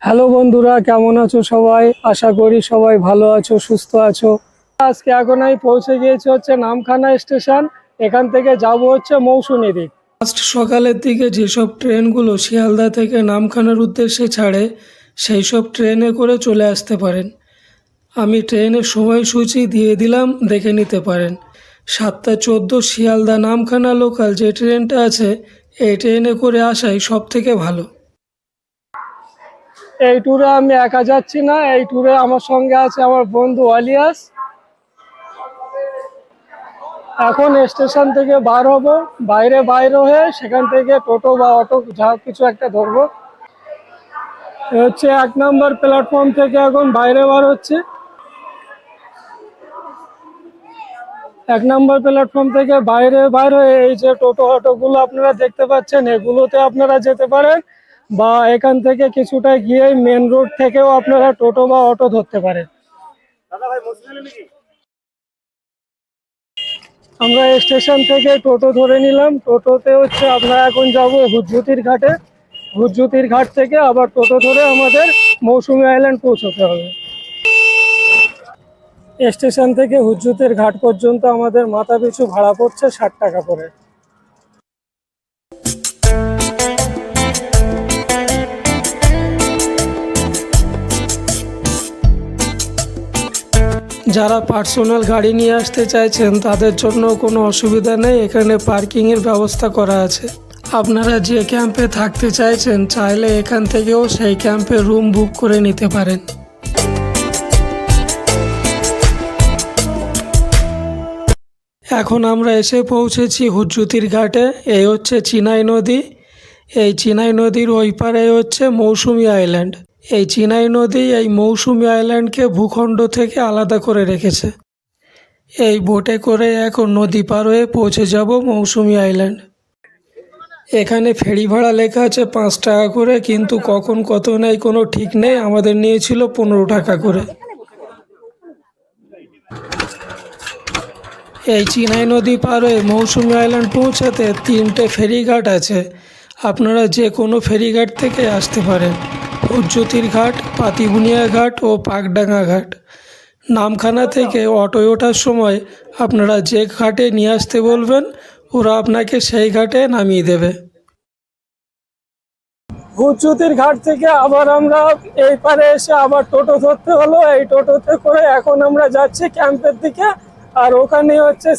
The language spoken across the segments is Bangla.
হ্যালো বন্ধুরা, কেমন আছো সবাই? আশা করি সবাই ভালো আছো, সুস্থ আছো। আজকে এখন আমি পৌঁছে গিয়েছি হচ্ছে নামখানা স্টেশন। এখান থেকে যাব হচ্ছে মৌসুমী দ্বীপ। ফার্স্ট সকালের দিকে যেসব ট্রেনগুলো শিয়ালদা থেকে নামখানার উদ্দেশ্যে ছাড়ে সেই সব ট্রেনে করে চলে আসতে পারেন। আমি ট্রেনের সময়সূচি দিয়ে দিলাম, দেখে নিতে পারেন। 7:14 শিয়ালদা নামখানা লোকাল যে ট্রেনটা আছে এই ট্রেনে করে আসাই সব থেকে ভালো। এই ট্যুরে আমি একা যাচ্ছি না, এই ট্যুরে আমার সঙ্গে আছে আমার বন্ধু আলিয়াস। এখন স্টেশন থেকে বার হব, বাইরে হয়ে সেখান থেকে টোটো বা অটো যা কিছু একটা ধরবো। হচ্ছে 1 নম্বর প্ল্যাটফর্ম থেকে এখন বাইরে বার হচ্ছে। 1 নম্বর প্ল্যাটফর্ম থেকে বাইরে হয়ে এই যে টোটো অটোগুলো আপনারা দেখতে পাচ্ছেন, এগুলোতে আপনারা যেতে পারেন, বা এখান থেকে কিছুটা গিয়ে মেন রোড থেকেও আপনারা টোটো বা অটো ধরতে পারেন। আমরা স্টেশন থেকে টোটো ধরে নিলাম। টোটোতে হচ্ছে আমরা এখন যাব হুজ্জুতির ঘাটে। হুজ্জুতির ঘাট থেকে আবার টোটো ধরে আমাদের মৌসুমী আইল্যান্ড পৌঁছতে হবে। স্টেশন থেকে হুজ্জুতির ঘাট পর্যন্ত আমাদের মাথা পিছু ভাড়া পড়ছে 60 টাকা করে। যারা পার্সোনাল গাড়ি নিয়ে আসতে চাইছেন তাদের জন্য কোনো অসুবিধা নেই, এখানে পার্কিংয়ের ব্যবস্থা করা আছে। আপনারা যে ক্যাম্পে থাকতে চাইছেন চাইলে এখান থেকেও সেই ক্যাম্পে রুম বুক করে নিতে পারেন। এখন আমরা এসে পৌঁছেছি হুজ্জুতির ঘাটে। এই হচ্ছে চিনাই নদী। এই চিনাই নদীর ওই পারে হচ্ছে মৌসুমী আইল্যান্ড। এই চিনাই নদী এই মৌসুমী আইল্যান্ডকে ভূখণ্ড থেকে আলাদা করে রেখেছে। এই বোটে করে এখন নদী পার হয়ে পৌঁছে যাব মৌসুমী আইল্যান্ড। এখানে ফেরি ভাড়া লেখা আছে 5 টাকা করে, কিন্তু কখন কত নেয় কোনো ঠিক নেই। আমাদের নিয়েছিল 15 টাকা করে। এই চিনাই নদী পার হয়ে মৌসুমী আইল্যান্ড পৌঁছাতে 3টে ফেরিঘাট আছে। আপনারা যে কোনো ফেরিঘাট থেকে আসতে পারেন। হুজ্জুতির ঘাট, পাতিবুনিয়া ঘাট ও পাকডাঙ্গা ঘাট। নামখানা থেকে অটোয় ওঠার সময় আপনারা যে ঘাটে নিয়ে আসতে বলবেন ওরা আপনাকে সেই ঘাটে নামিয়ে দেবে। হুজ্জুতির ঘাট থেকে আবার আমরা এই পারে এসে আবার টোটো ধরতে হলো। এই টোটোতে করে এখন আমরা যাচ্ছি ক্যাম্পের দিকে। আর ওখানে হচ্ছে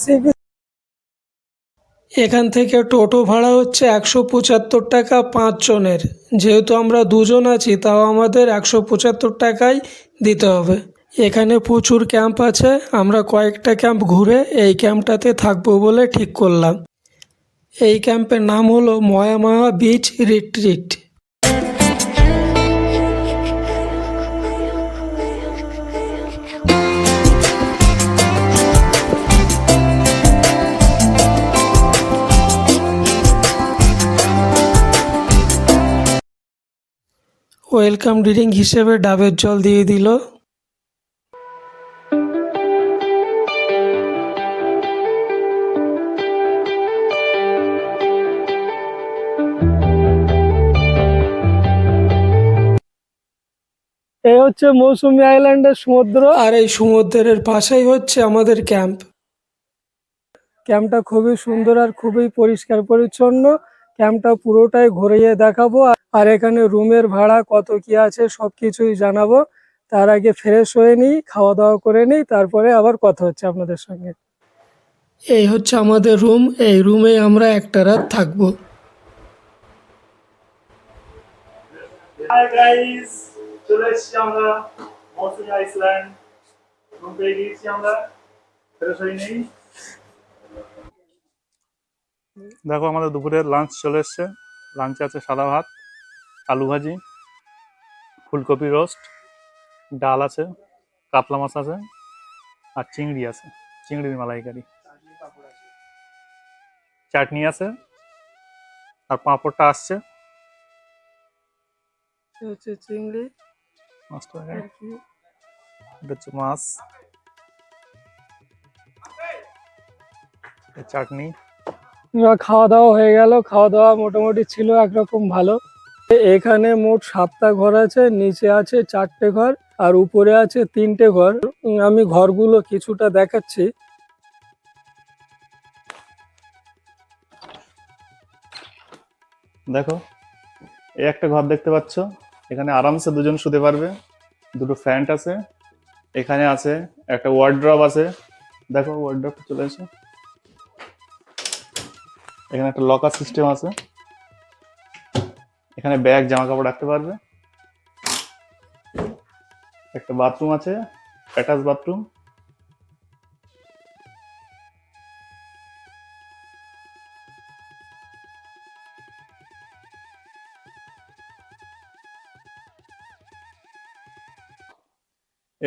এখান থেকে টোটো ভাড়া হচ্ছে 175 টাকা 5 জনের। যেহেতু আমরা 2 জন আছি তাও আমাদের 175 টাকাই দিতে হবে। এখানে প্রচুর ক্যাম্প আছে, আমরা কয়েকটা ক্যাম্প ঘুরে এই ক্যাম্পটাতে থাকবো বলে ঠিক করলাম। এই ক্যাম্পের নাম হলো ময়ামাহা বিচ রিট্রিট। ওয়েলকাম ড্রিঙ্ক হিসেবে ডাবের জল দিয়ে দিল। এই হচ্ছে মৌসুমী আইল্যান্ডের সমুদ্র, আর এই সমুদ্রের পাশেই হচ্ছে আমাদের ক্যাম্প। ক্যাম্পটা খুবই সুন্দর আর খুবই পরিষ্কার পরিচ্ছন্ন। ক্যাম্পটা পুরোটাই ঘুরিয়ে দেখাবো, আর এখানে রুমের ভাড়া কত কি আছে সবকিছুই জানাবো। তার আগে ফ্রেশ হয়ে নিই, খাওয়া দাওয়া করে নিই, তারপরে আবার কথা হচ্ছে আপনাদের সঙ্গে। এই হচ্ছে আমাদের রুম, এই রুমে আমরা একটা রাত থাকবো। হাই গাইস, চলে এসেছি আমরা মৌসুমী আইল্যান্ড। রুম পেয়ে গিয়েছি আমরা, ফ্রেশ হয়ে নেই। দেখো আমাদের দুপুরের লাঞ্চ চলে এসছে। লাঞ্চে আছে সাদা ভাত, আলু ভাজি, ফুলকপি রোস্ট, ডাল আছে, কাতলা মাছ আছে, আর চিংড়ি আছে, চিংড়ির মালাইকারি, চাটনি আছে, আর পাঁপড়টা আসছে। হচ্ছে চিংড়ি, মাছটা দেখাই। এটা হচ্ছে মাছ, এই চাটনি। খাওয়া দাওয়া হয়ে গেল। খাওয়া দাওয়া মোটামুটি ছিল একরকম ভালো। এখানে মোট 7টা ঘর আছে, নিচে আছে 4টে ঘর, আর উপরে আছে 3টে ঘর। আমি ঘরগুলো কিছুটা দেখাচ্ছি। দেখো এই একটা ঘর দেখতে পাচ্ছ, এখানে আরামসে দুজন শুতে পারবে। দুটো ফ্যান আছে, এখানে আছে একটা ওয়ার্ড্রপ আছে। দেখো ওয়ার্ড্রপ চলে এসে, এখানে একটা লকার সিস্টেম আছে, এখানে ব্যাগ জামা কাপড় রাখতে পারবে। একটা বাথরুম আছে, অ্যাটাচ বাথরুম।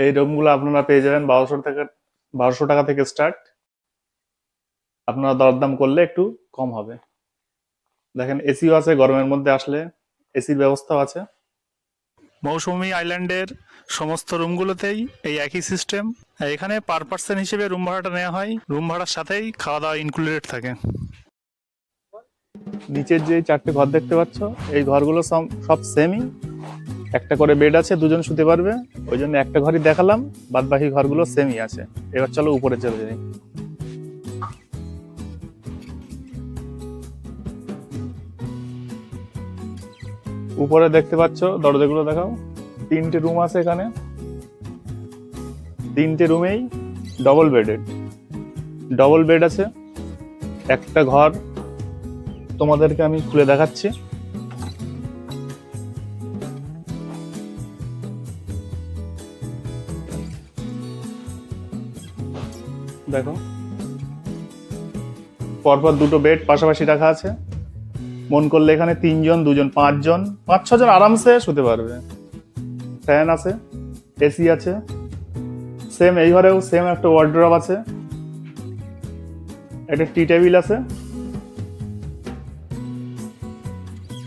এই রুমগুলো আপনারা পেয়ে যাবেন 1200 টাকা থেকে স্টার্ট। আপনারা দরদাম করলে একটু কম হবে। দেখেন এসিও আছে, গরমের মধ্যে আসলে এসির ব্যবস্থাও আছে। মৌসুমী আইল্যান্ডের সমস্ত রুমগুলোতেই এই একই সিস্টেম। এখানে পার পার্সন হিসেবে রুম ভাড়াটা নেওয়া হয়, রুম ভাড়ার সাথেই খাওয়া দাওয়া ইনক্লুডেড থাকে। নিচের যে 4টে ঘর দেখতে পাচ্ছ, এই ঘরগুলো সব সেমই। একটা করে বেড আছে, দুজন শুতে পারবে, ওই জন্য একটা ঘরই দেখালাম, বাদ বাকি ঘরগুলো সেমই আছে। এবার চলো উপরে চলে যাই। উপরে দেখতে পাচ্ছ, দরজাগুলো দেখাও। 3টে রুম আছে এখানে, 3টে রুমেই ডবল বেড আছে। একটা ঘর তোমাদেরকে আমি খুলে দেখাচ্ছি। দেখো পরপর দুটো বেড পাশাপাশি রাখা আছে। মন করলে এখানে 3জন, 2জন, 5জন, 5-6জন আরামসে শুতে পারবে। ফ্যান আছে, এসি আছে, সেম এই ঘরেও সেম একটা ওয়ার্ড্রপ আছে, একটা টি টেবিল আছে।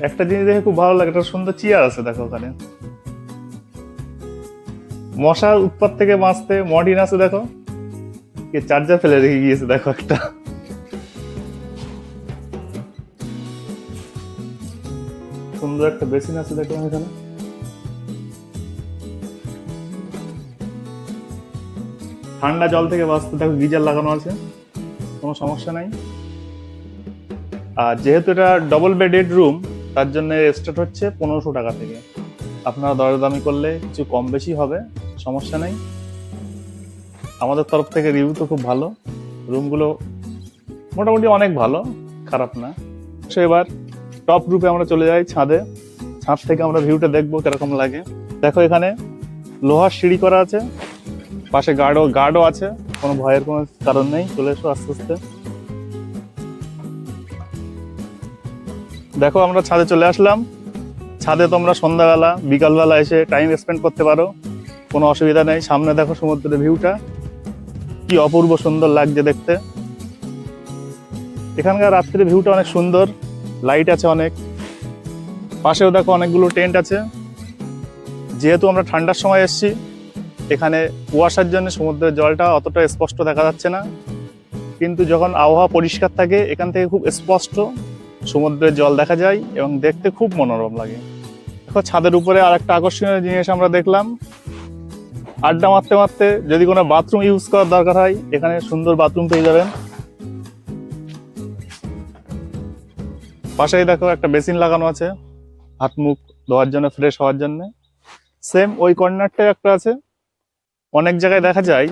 একটা জিনিস দেখে খুব ভালো লাগে, একটা সুন্দর চেয়ার আছে। দেখো ওখানে মশার উৎপাত থেকে বাঁচতে মর্টিন আছে। দেখো কে চার্জার ফেলে রেখে গিয়েছে, দেখো একটা। সুন্দর একটা বেসিন আছে দেখলাম এখানে। ঠান্ডা জল থেকে বাঁচতে দেখো গিজার লাগানো আছে, কোনো সমস্যা নাই। আর যেহেতু এটা ডবল বেডেড রুম, তার জন্য স্টার্ট হচ্ছে 1500 টাকা থেকে। আপনারা দরদামি করলে কিছু কম বেশি হবে, সমস্যা নেই। আমাদের তরফ থেকে রিভিউ তো খুব ভালো, রুমগুলো মোটামুটি অনেক ভালো, খারাপ না। সো এবার টপ রুপে আমরা চলে যাই, ছাদে। ছাদ থেকে আমরা ভিউটা দেখবো কিরকম লাগে। দেখো এখানে লোহার সিঁড়ি করা আছে, পাশে গার্ডও আছে, কোনো ভয়ের কোনো কারণ নেই। চলে এসো আস্তে আস্তে। দেখো আমরা ছাদে চলে আসলাম। ছাদে তোমরা সন্ধ্যাবেলা বিকালবেলা এসে টাইম স্পেন্ড করতে পারো, কোনো অসুবিধা নেই। সামনে দেখো সমুদ্রের ভিউটা কি অপূর্ব সুন্দর লাগছে দেখতে। এখানকার রাত্রির ভিউটা অনেক সুন্দর, লাইট আছে অনেক। পাশেও দেখো অনেকগুলো টেন্ট আছে। যেহেতু আমরা ঠান্ডার সময় এসেছি, এখানে কুয়াশার জন্য সমুদ্রের জলটা অতটা স্পষ্ট দেখা যাচ্ছে না, কিন্তু যখন আবহাওয়া পরিষ্কার থাকে এখান থেকে খুব স্পষ্ট সমুদ্রের জল দেখা যায় এবং দেখতে খুব মনোরম লাগে। দেখো ছাদের উপরে আর একটা আকর্ষণীয় জিনিস আমরা দেখলাম। আড্ডা মারতে মারতে যদি কোনো বাথরুম ইউজ করার দরকার হয়, এখানে সুন্দর বাথরুম পেয়ে যাবেন। পাশেই দেখো একটা বেসিন লাগানো আছে, হাত মুখ ধোয়ার জন্য, ফ্রেশ হওয়ার জন্য। সেম ওই কর্নারটায় একটা আছে। অনেক জায়গায় দেখা যায়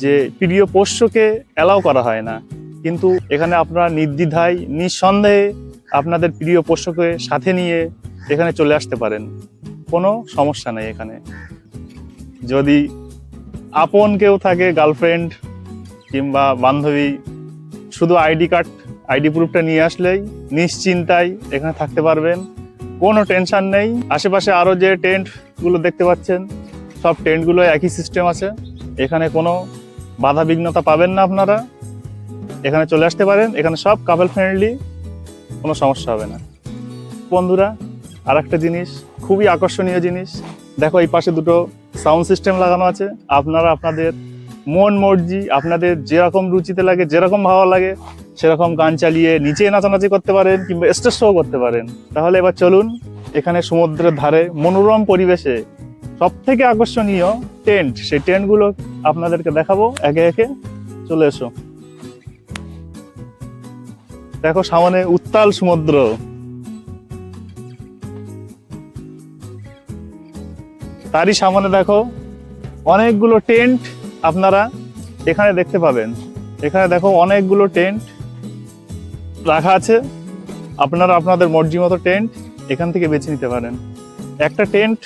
যে প্রিয় পোষ্যকে অ্যালাউ করা হয় না, কিন্তু এখানে আপনারা নির্দ্বিধায় নিঃসন্দেহে আপনাদের প্রিয় পোষ্যকে সাথে নিয়ে এখানে চলে আসতে পারেন, কোনো সমস্যা নেই। এখানে যদি আপন কেউ থাকে, গার্লফ্রেন্ড কিংবা বান্ধবী, শুধু আইডি কার্ড আইডি প্রুফটা নিয়ে আসলেই নিশ্চিন্তায় এখানে থাকতে পারবেন, কোনো টেনশন নেই। আশেপাশে আরও যে টেন্টগুলো দেখতে পাচ্ছেন সব টেন্টগুলো একই সিস্টেম আছে, এখানে কোনো বাধা বিঘ্নতা পাবেন না আপনারা। এখানে চলে আসতে পারেন, এখানে সব কাপল ফ্রেন্ডলি, কোনো সমস্যা হবে না। বন্ধুরা আর একটা জিনিস, খুবই আকর্ষণীয় জিনিস, দেখো এই পাশে দুটো সাউন্ড সিস্টেম লাগানো আছে। আপনারা আপনাদের মন মর্জি, আপনাদের যেরকম রুচিতে লাগে, যেরকম ভালো লাগে সেরকম গান চালিয়ে নিচে নাচানাচি করতে পারেন কিংবা স্টেজ শো করতে পারেন। তাহলে এবার চলুন, এখানে সমুদ্রের ধারে মনোরম পরিবেশে সব থেকে আকর্ষণীয় টেন্ট, সেই টেন্টগুলো আপনাদেরকে দেখাবো একে একে। চলে এসো, দেখো সামনে উত্তাল সমুদ্র, তারই সামনে দেখো অনেকগুলো টেন্ট আপনারা এখানে দেখতে পাবেন। এখানে দেখো অনেকগুলো টেন্ট রাখা আছে, আপনারা আপনাদের মর্জি মতো টেন্ট এখান থেকে বেছে নিতে পারেন। একটা টেন্ট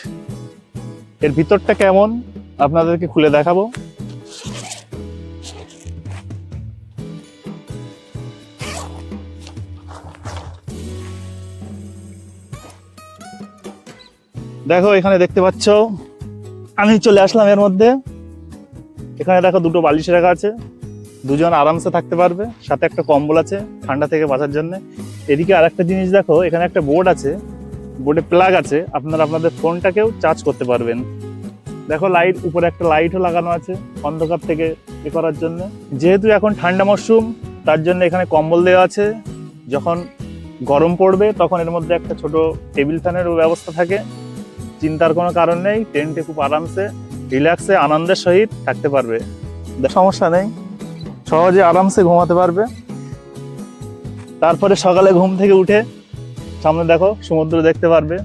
এর ভিতরটা কেমন আপনাদেরকে খুলে দেখাবো। দেখো এখানে দেখতে পাচ্ছ, আমি চলে আসলাম এর মধ্যে। এখানে দেখো দুটো বালিশ রাখা আছে, দুজন আরামসে থাকতে পারবে, সাথে একটা কম্বল আছে ঠান্ডা থেকে বাঁচার জন্য। এদিকে আর একটা জিনিস দেখো, এখানে একটা বোর্ড আছে, বোর্ডে প্লাগ আছে, আপনারা আপনাদের ফোনটাকেও চার্জ করতে পারবেন। দেখো লাইট, উপরে একটা লাইটও লাগানো আছে অন্ধকার থেকে এ করার জন্য। যেহেতু এখন ঠান্ডা মরশুম, তার জন্য এখানে কম্বল দেওয়া আছে। যখন গরম পড়বে তখন এর মধ্যে একটা ছোট টেবিল ফ্যানেরও ব্যবস্থা থাকে। চিন্তার কোনো কারণ নেই, টেন্টে খুব আরামসে রিল্যাক্সে আনন্দের সহিত থাকতে পারবে, সমস্যা নেই, সহজে আরামসে ঘুমাতে পারবে। তারপরে সকালে ঘুম থেকে উঠে সামনে দেখো সমুদ্র দেখতে পারবে।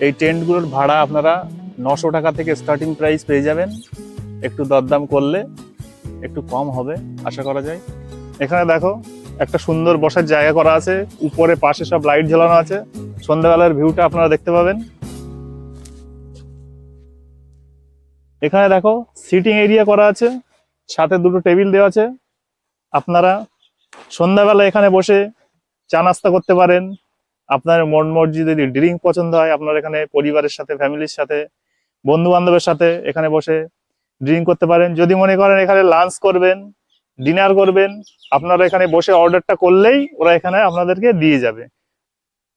এই টেন্টগুলোর ভাড়া আপনারা 900 টাকা থেকে স্টার্টিং প্রাইস পেয়ে যাবেন, একটু দরদাম করলে একটু কম হবে আশা করা যায়। এখানে দেখো একটা সুন্দর বসার জায়গা করা আছে, উপরে পাশে সব লাইট ঝোলানো আছে, সন্ধ্যাবেলার ভিউটা আপনারা দেখতে পাবেন। এখানে দেখো সিটিং এরিয়া করা আছে, সাথে দুটো টেবিল দেওয়া আছে, আপনারা সন্ধ্যাবেলা এখানে বসে চা নাস্তা করতে পারেন। আপনার মন মর্জি যদি ড্রিঙ্ক পছন্দ হয়, আপনার এখানে পরিবারের সাথে, ফ্যামিলির সাথে, বন্ধু বান্ধবের সাথে এখানে বসে ড্রিঙ্ক করতে পারেন। যদি মনে করেন এখানে লাঞ্চ করবেন, ডিনার করবেন, আপনারা এখানে বসে অর্ডারটা করলেই ওরা এখানে আপনাদেরকে দিয়ে যাবে।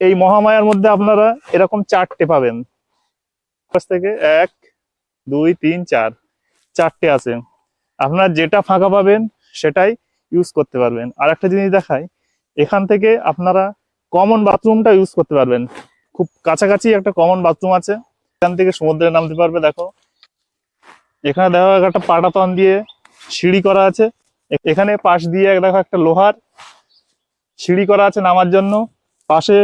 এই মহামায়ার মধ্যে আপনারা এরকম 4টে পাবেন, থেকে 1 2 3 4, 4টে আছে। আপনারা যেটা ফাঁকা পাবেন সেটাই ইউজ করতে পারবেন। আর একটা জিনিস দেখাই, এখান থেকে আপনারা কমন বাথরুমটা ইউজ করতে পারবেন, খুব কাছাকাছি একটা কমন বাথরুম আছে, এখান থেকে সমুদ্রে নামতে পারবে। দেখো এখানে দেখো একটা পাটাতন দিয়ে সিঁড়ি করা আছে, এখানে পাশ দিয়ে দেখো একটা লোহার সিঁড়ি করা আছে নামার জন্য, পাশে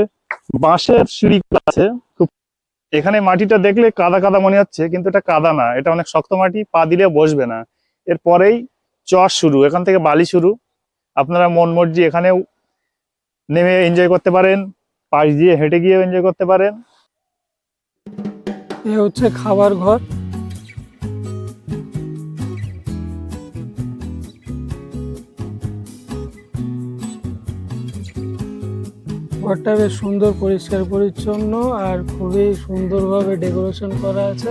বাঁশের সিঁড়ি আছে। খুব এখানে মাটিটা দেখলে কাদা কাদা মনে হচ্ছে, কিন্তু এটা কাদা না, এটা অনেক শক্ত মাটি, পা দিলে বসবে না। এরপরেই চর শুরু, এখান থেকে বালি শুরু। আপনারা মন মর্জি এখানেও নেমে এনজয় করতে পারেন, পাশ দিয়ে হেঁটে গিয়ে এনজয় করতে পারেন। এ হচ্ছে খাবার ঘর। ঘরটা বেশ সুন্দর, পরিষ্কার পরিচ্ছন্ন আর খুবই সুন্দরভাবে ডেকোরেশন করা আছে।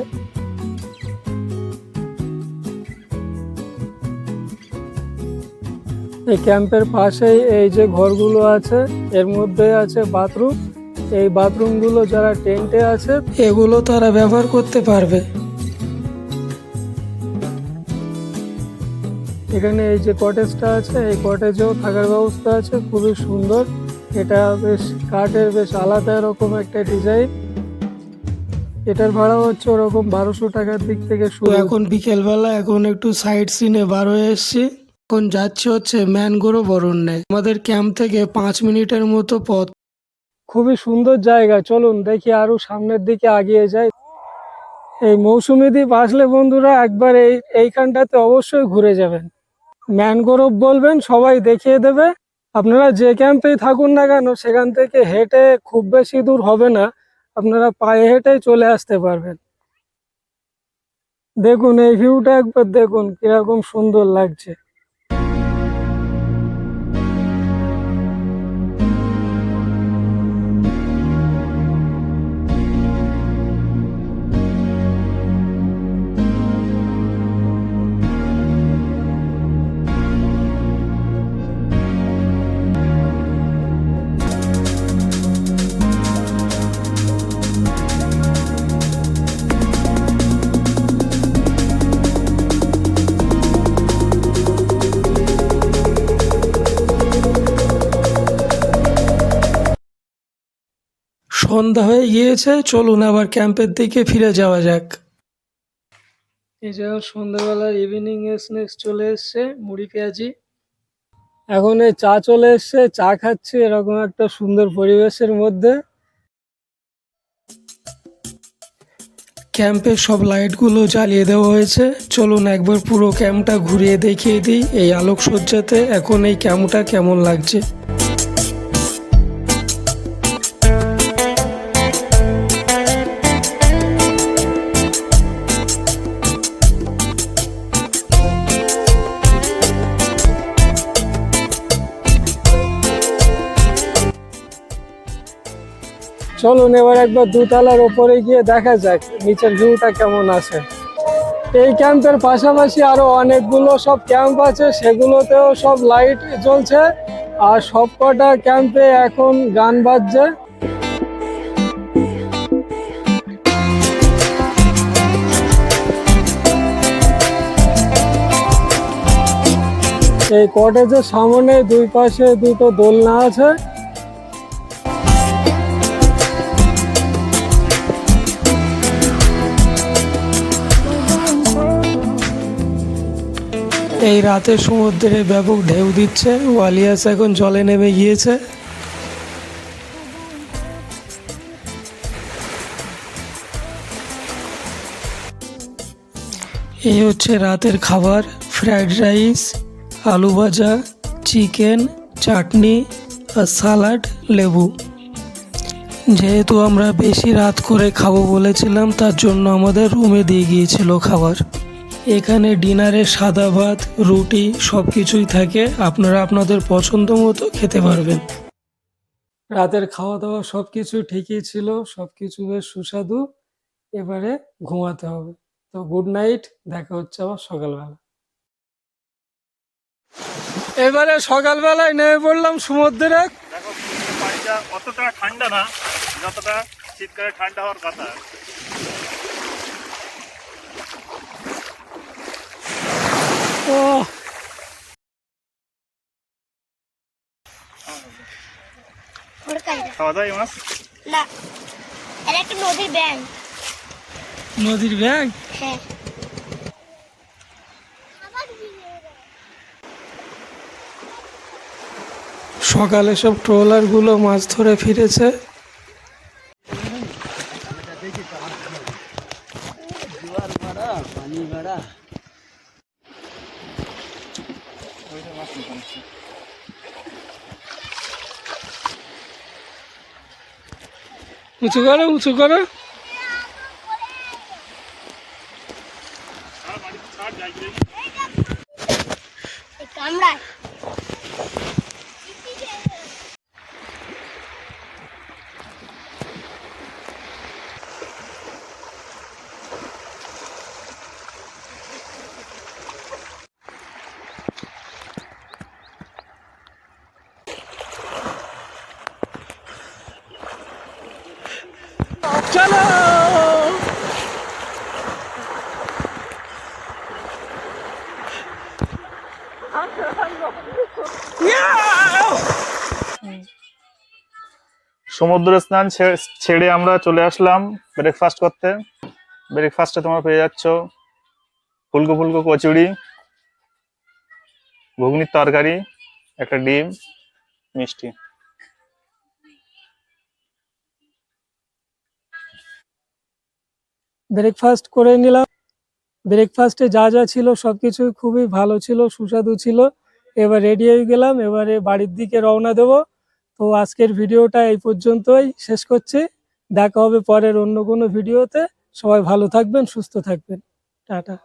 এই ক্যাম্পের পাশেই এই যে ঘরগুলো আছে, এর মধ্যে আছে বাথরুম। এই বাথরুমগুলো যারা টেন্টে আছে এগুলো তারা ব্যবহার করতে পারবে। এখানে এই যে কটেজটা আছে, এই কটেজেও থাকার ব্যবস্থা আছে, খুবই সুন্দর। এটা বেশ কাঠের, বেশ আলাদা রকম একটা ডিজাইন। এটার ভাড়া হচ্ছে ওরকম 1200 টাকার দিক থেকে শুরু। এখন বিকেলবেলা, এখন একটু সাইড সিনে বার হয়ে এসছি। এখন যাচ্ছে হচ্ছে ম্যানগ্রোভ অরণ্যে, আমাদের ক্যাম্প থেকে 5 মিনিটের মতো পথ। খুবই সুন্দর জায়গা, চলুন দেখি আরো সামনের দিকে এগিয়ে যাই। এই মৌসুমী দ্বীপ আসলে বন্ধুরা একবার এইখানটাতে অবশ্যই ঘুরে যাবেন। ম্যানগ্রোভ বলবেন, সবাই দেখিয়ে দেবে। আপনারা যে ক্যাম্পেই থাকুন না কেন, সেখান থেকে হেঁটে খুব বেশি দূর হবে না, আপনারা পায়ে হেঁটেই চলে আসতে পারবেন। দেখুন এই ভিউটা একবার দেখুন কিরকম সুন্দর লাগছে। সন্ধ্যা হয়ে গিয়েছে, চলুন আবার ক্যাম্পের দিকে ফিরে যাওয়া যাক। এই যে সন্ধ্যাবেলার ইভিনিং স্ন্যাক্স চলে এসছে, মুড়ি পেঁয়াজি। এখন এই চা চলে এসছে, চা খাচ্ছি এরকম একটা সুন্দর পরিবেশের মধ্যে। ক্যাম্পের সব লাইটগুলো জ্বালিয়ে দেওয়া হয়েছে। চলুন একবার পুরো ক্যাম্পটা ঘুরিয়ে দেখিয়ে দিই এই আলোকসজ্জাতে এখন এই ক্যাম্পটা কেমন লাগছে। চলুন এবার একবার দোতলার ওপরে গিয়ে দেখা যাক নিচের ভিউটা কেমন আছে। এই ক্যাম্পের পাশাপাশি আরো অনেকগুলো সব ক্যাম্প আছে, সেগুলোতেও সব লাইট জ্বলছে আর সবকটা ক্যাম্পে এখন গান বাজছে। এই কটেজের সামনে দুই পাশে দুটো দোলনা আছে। এই রাতে সমুদ্রে ব্যাপক ঢেউ দিচ্ছে, ওয়ালিয়াস এখন জলে নেমে গিয়েছে। এই হচ্ছে রাতের খাবার, ফ্রাইড রাইস, আলু ভাজা, চিকেন, চাটনি আর সালাড, লেবু। যেহেতু আমরা বেশি রাত করে খাবো বলেছিলাম তার জন্য আমাদের রুমে দিয়ে গিয়েছিল খাবার। এখানে ডিনারে সাদা ভাত, রুটি সব কিছুই থাকে, আপনারা আপনাদের পছন্দ মতো খেতে পারবেন। রাতের খাওয়া দাওয়া সব কিছু ঠিকই ছিল, সব কিছু বেশ সুস্বাদু। এবারে ঘুমাতে হবে, তো গুড নাইট, দেখা হচ্ছে আবার সকালবেলা। এবারে সকালবেলায় নেমে পড়লাম সমুদ্রে। দেখো পানিটা অতটা ঠান্ডা না যতটা শীতকালে ঠান্ডা হওয়ার কথা। ও খাওয়া দাওয়া মাছ না, এটা একটা নদীর ব্যাংক। নদীর ব্যাগ। হ্যাঁ, সকালে সব ট্রলার গুলো মাছ ধরে ফিরেছে। উঁচু করো, উঁচু করো। কামড়ায়। চলো। সমুদ্র স্নান ছেড়ে আমরা চলে আসলাম ব্রেকফাস্ট করতে। ব্রেকফাস্টে তোমরা পেয়ে যাচ্ছ ফুলকো ফুলকো কচুরি, ঘুগনির তরকারি, একটা ডিম, মিষ্টি। ব্রেকফাস্ট করে নিলাম। ব্রেকফাস্টে যা যা ছিল সবকিছু খুবই ভালো ছিল, সুস্বাদু ছিল। এবার রেডি হয়ে গেলাম, এবারে বাড়ির দিকে রওনা দেব। তো আজকের ভিডিওটা এই পর্যন্তই শেষ করছি। দেখা হবে পরের অন্য কোনো ভিডিওতে। সবাই ভালো থাকবেন, সুস্থ থাকবেন। টাটা।